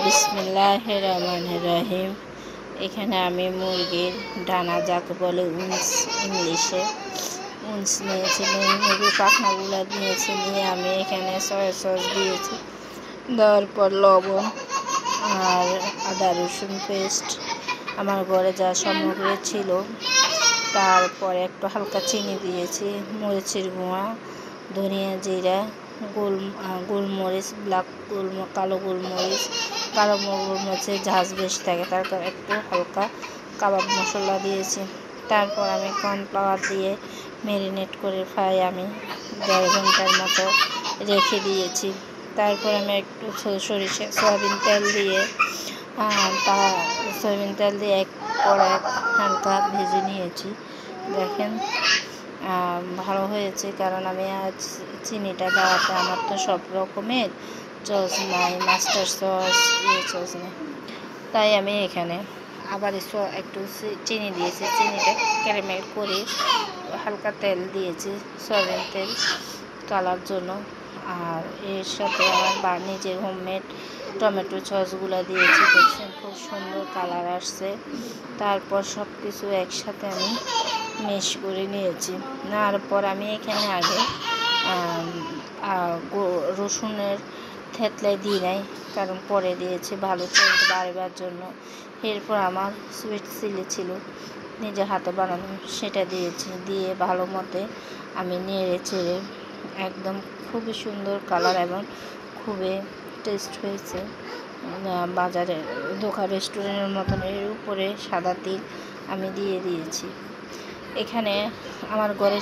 বিসমিল্লাহির রহমানির রহিম। এখানে আমি মুরগির ডানা যাকে বলে উন্স, ইংলিশে উন্স নিয়েছি। মুরগির পাখনাগুলো নিয়েছি, নিয়ে আমি এখানে সয়া সস দিয়েছি, দেওয়ার পর লবণ আর আদা রসুন পেস্ট, আমার ঘরে যা সামগ্রী ছিল, তারপরে একটু হালকা চিনি দিয়েছি, মরিচের গুঁড়া, ধনিয়া জিরা, গোলমরিচ, কালো গোলমরিচের ঝাঁজ বেশি থাকে, তারপর একটু হালকা কাবাব মশলা দিয়েছি। তারপর আমি কর্নফ্লাওয়ার দিয়ে ম্যারিনেট করে প্রায় আমি 1.5 ঘন্টার মতো রেখে দিয়েছি। তারপর আমি একটু সয়াবিন তেল দিয়ে এক পর এক হালকা ভেজে নিয়েছি। দেখেন ভালো হয়েছে, কারণ আমি আজ চিনিটা দেওয়াতে আমার তো সব রকমের সস নাই, মাস্টার সস সস নেই, তাই আমি এখানে আবার একটু চিনি দিয়েছি। চিনিটা ক্যারামেল করে হালকা তেল দিয়েছি, সয়াবিন তেল কালার জন্য। আর এর সাথে আমার নিজের হোমমেড টমেটো সসগুলো দিয়েছি। দেখছেন খুব সুন্দর কালার আসছে। তারপর সব কিছু একসাথে আমি মিক্স করে নিয়েছি। নেওয়ার পর আমি এখানে আগে রসুনের থেতলাই দিই নাই, কারণ পরে দিয়েছি ভালো টেস্ট বাড়বার জন্য। এরপর আমার সুইট চিলি ছিল নিজে হাতে বানানো, সেটা দিয়েছি, দিয়ে ভালো মতে আমি নেড়ে চেড়ে একদম খুবই সুন্দর কালার এবং খুবই টেস্ট হয়েছে। বাজারে দোকান রেস্টুরেন্টের মতন এর উপরে সাদা তিল আমি দিয়ে দিয়েছি। এখানে আমার ঘরে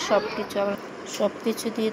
সব কিছু দিয়ে